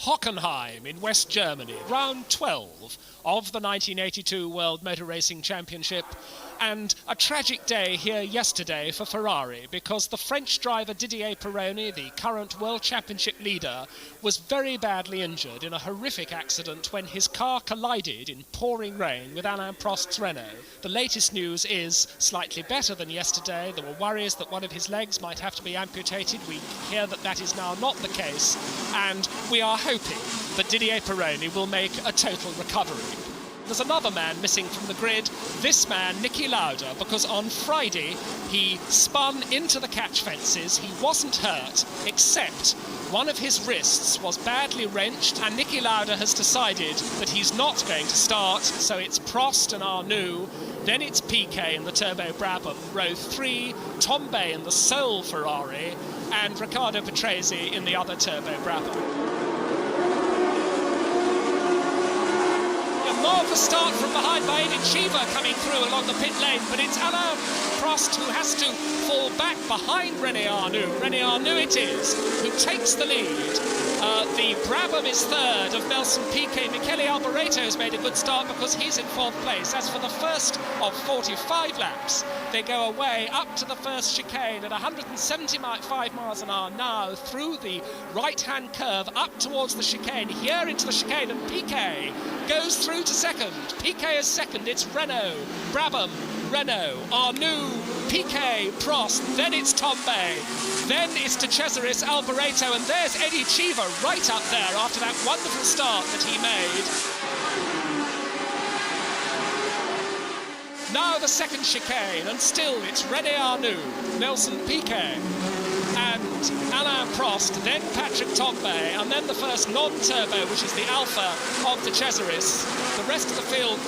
Hockenheim in West Germany, round 12 of the 1982 World Motor Racing Championship, and a tragic day here yesterday for Ferrari because the French driver Didier Pironi, the current World Championship leader, was very badly injured in a horrific accident when his car collided in pouring rain with Alain Prost's Renault. The latest news is slightly better than yesterday. There were worries that one of his legs might have to be amputated. We hear that that is now not the case, and we are hoping that Didier Pironi will make a total recovery. There's another man missing from the grid, this man, Niki Lauda, because on Friday he spun into the catch fences. He wasn't hurt, except one of his wrists was badly wrenched, and Niki Lauda has decided that he's not going to start, so it's Prost and Arnoux, then it's Piquet in the Turbo Brabham, row 3, Tambay in the sole Ferrari, and Riccardo Patrese in the other Turbo Brabham. Marvellous start from behind by Eddie Cheever coming through along the pit lane, but it's Alain Prost who has to fall back behind René Arnoux. René Arnoux it is who takes the lead. The Brabham is third of Nelson Piquet. Michele Alboreto has made a good start because he's in fourth place. As for the first of 45 laps, they go away up to the first chicane at 175 miles an hour now through the right-hand curve up towards the chicane, here into the chicane, and Piquet goes through to second. Piquet is second. It's Renault, Brabham, Renault, Arnoux, Piquet, Prost, then it's Tambay, then it's De Cesaris, Alboreto, and there's Eddie Cheever right up there after that wonderful start that he made. Now the second chicane, and still it's René Arnoux, Nelson Piquet, and Alain Prost, then Patrick Tambay, and then the first non-turbo, which is the Alpha of De Cesaris. The rest of the field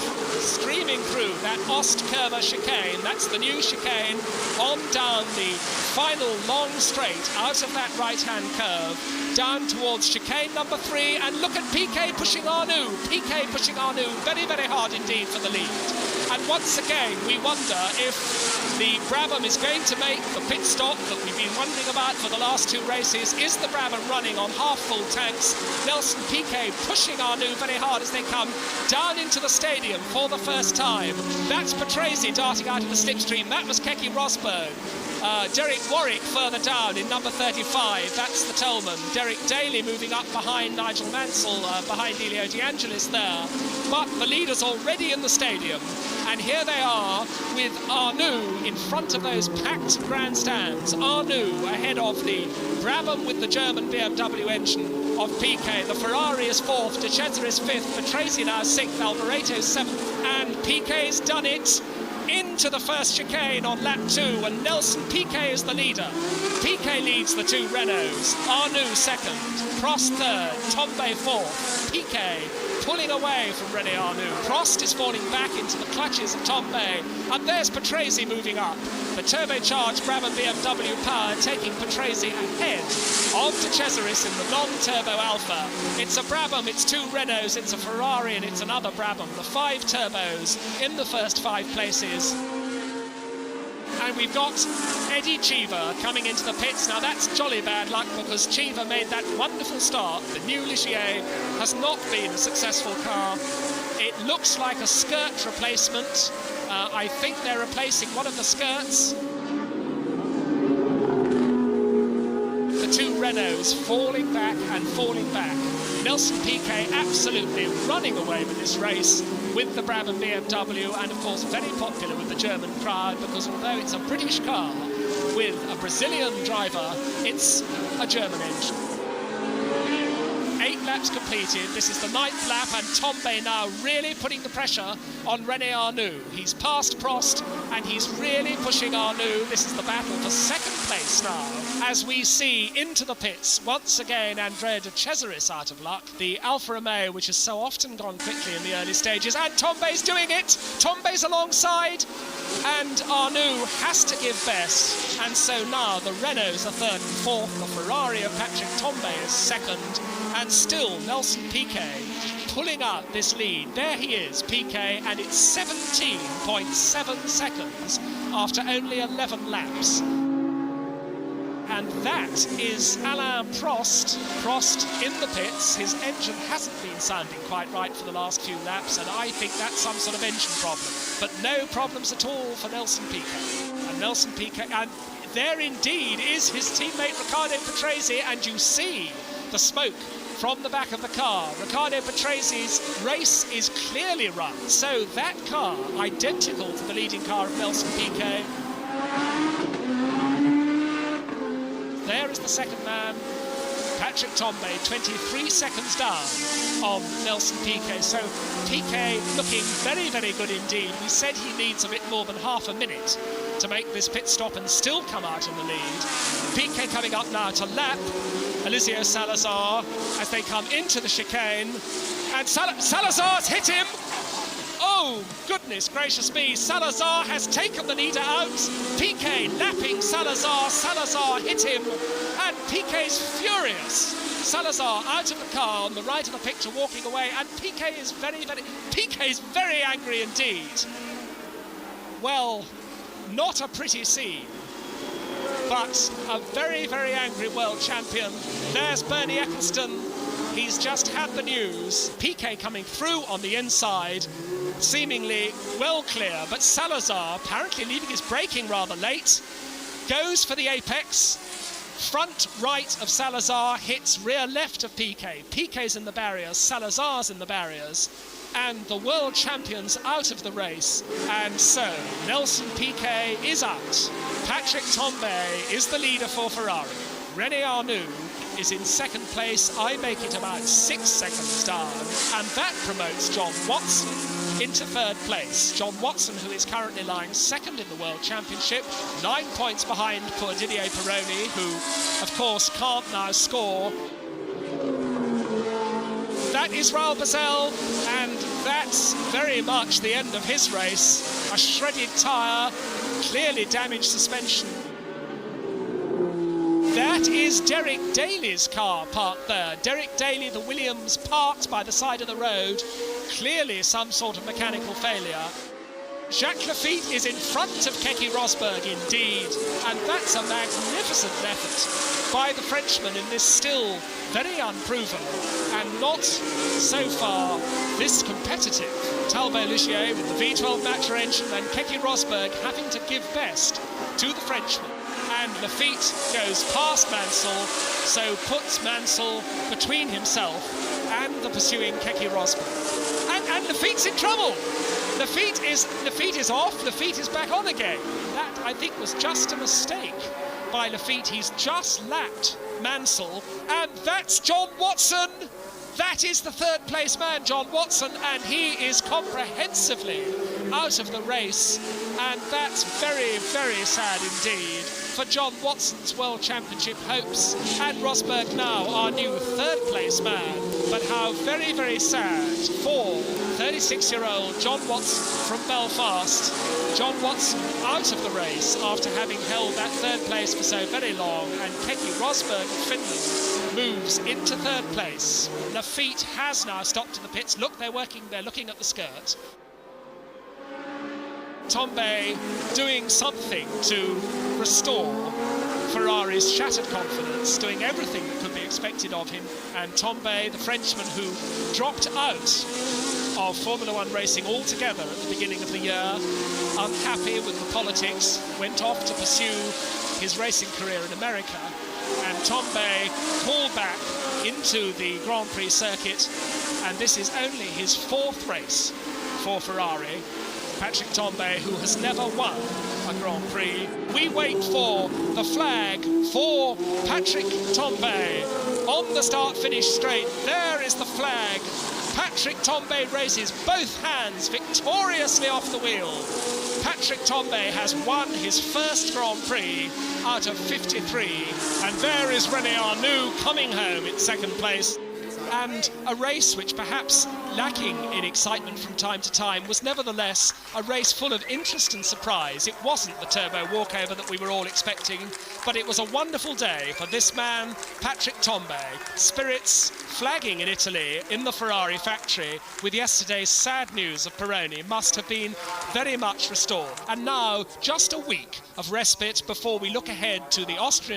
streaming through that Ost-Curva chicane. That's the new chicane on down the final long straight out of that right-hand curve, down towards chicane number 3, and look at Piquet pushing Arnoux. Piquet pushing Arnoux very, very hard indeed for the lead. And once again, we wonder if the Brabham is going to make the pit stop that we've been wondering about for the last 2 races. Is the Brabham running on half-full tanks? Nelson Piquet pushing Arnoux very hard as they come down into the stadium for the first time. That's Patrese darting out of the slipstream. That was Keke Rosberg. Derek Warwick further down in number 35, that's the Tolman. Derek Daly moving up behind Nigel Mansell, behind Elio De Angelis there. But the leaders already in the stadium, and here they are with Arnoux in front of those packed grandstands. Arnoux ahead of the Brabham with the German BMW engine of Piquet. The Ferrari is 4th, De Cesaris 5th, Patrese now 6th, Alboreto 7th, and Piquet's done it into the first chicane on lap 2, and Nelson Piquet is the leader. Piquet leads the 2 Renaults, Arnoux 2nd, Prost 3rd, Tambay 4th, Piquet pulling away from René Arnoux. Prost is falling back into the clutches of Tambay, and there's Patrese moving up. The turbocharged Brabham BMW power taking Patrese ahead of De Cesaris in the non-turbo Alpha. It's a Brabham, it's 2 Renaults, it's a Ferrari, and it's another Brabham. The 5 turbos in the first 5 places. And we've got Eddie Cheever coming into the pits. Now that's jolly bad luck because Cheever made that wonderful start. The new Ligier has not been a successful car. It looks like a skirt replacement. I think they're replacing one of the skirts. The 2 Renaults falling back and falling back. Nelson Piquet absolutely running away with this race with the Brabham BMW, and of course very popular with the German crowd because although it's a British car with a Brazilian driver, it's a German engine. 8 laps completed. This is the 9th lap, and Tambay now really putting the pressure on René Arnoux. He's passed Prost, and he's really pushing Arnoux. This is the battle for 2nd place now, as we see into the pits once again Andrea De Cesaris out of luck. The Alfa Romeo, which has so often gone quickly in the early stages, and Tambay's doing it. Tambay's alongside, and Arnoux has to give best. And so now the Renaults are 3rd and 4th. The Ferrari of Patrick Tambay is 2nd. And still Nelson Piquet pulling out this lead. There he is, Piquet, and it's 17.7 seconds after only 11 laps. And that is Alain Prost. Prost in the pits. His engine hasn't been sounding quite right for the last few laps, and I think that's some sort of engine problem. But no problems at all for Nelson Piquet. And Nelson Piquet, and there indeed is his teammate Riccardo Patrese, and you see the smoke from the back of the car. Riccardo Patrese's race is clearly run. So that car, identical to the leading car of Nelson Piquet. There is the second man, Patrick Tambay, 23 seconds down on Nelson Piquet. So Piquet looking very, very good indeed. We said he needs a bit more than half a minute to make this pit stop and still come out in the lead. Piquet coming up now to lap Eliseo Salazar as they come into the chicane. And Salazar's hit him. Oh, goodness gracious me. Salazar has taken the leader out. Piquet lapping Salazar. Salazar hit him. And Piquet's furious. Salazar out of the car on the right of the picture walking away. And Piquet's very angry indeed. Well, not a pretty scene, but a very, very angry world champion. There's Bernie Eccleston. He's just had the news. Piquet coming through on the inside, seemingly well clear, but Salazar, apparently leaving his braking rather late, goes for the apex. Front right of Salazar hits rear left of Piquet. Piquet's in the barriers, Salazar's in the barriers, and the world champion's out of the race. And so Nelson Piquet is out. Patrick Tambay is the leader for Ferrari. René Arnoux is in second place. I make it about 6 seconds down, and that promotes John Watson into third place. John Watson, who is currently lying second in the World Championship, 9 points behind poor Didier Pironi, who of course can't now score. That is Raoul Boesel, and that's very much the end of his race. A shredded tyre, clearly damaged suspension. That is Derek Daly's car parked there. Derek Daly, the Williams, parked by the side of the road. Clearly some sort of mechanical failure. Jacques Lafitte is in front of Keke Rosberg indeed, and that's a magnificent effort by the Frenchman in this still very unproven and not so far this competitive Talbot Ligier with the V12 Matra engine, and Keke Rosberg having to give best to the Frenchman. And Lafitte goes past Mansell, so puts Mansell between himself and the pursuing Keke Rosberg. And Lafitte's in trouble. Lafitte is off, Lafitte is back on again. That, I think, was just a mistake by Lafitte. He's just lapped Mansell, and that's John Watson. That is the third place man, John Watson, and he is comprehensively out of the race, and that's very, very sad indeed for John Watson's World Championship hopes. And Rosberg now our new third place man, but how very, very sad for 36-year-old John Watson from Belfast. John Watson out of the race after having held that third place for so very long, and Keke Rosberg of Finland moves into third place. Lafitte has now stopped in the pits. Look, they're looking at the skirt. Tambay doing something to restore Ferrari's shattered confidence, doing everything that could be expected of him. And Tambay, the Frenchman who dropped out of Formula One racing altogether at the beginning of the year, unhappy with the politics, went off to pursue his racing career in America. And Tambay called back into the Grand Prix circuit, and this is only his fourth race for Ferrari. Patrick Tambay, who has never won a Grand Prix. We wait for the flag for Patrick Tambay on the start-finish straight. There is the flag. Patrick Tambay raises both hands victoriously off the wheel. Patrick Tambay has won his first Grand Prix out of 53. And there is René Arnoux coming home in second place. And a race which, perhaps lacking in excitement from time to time, was nevertheless a race full of interest and surprise. It wasn't the turbo walkover that we were all expecting, but it was a wonderful day for this man, Patrick Tambay. Spirits flagging in Italy in the Ferrari factory with yesterday's sad news of Pironi must have been very much restored. And now just a week of respite before we look ahead to the Austrian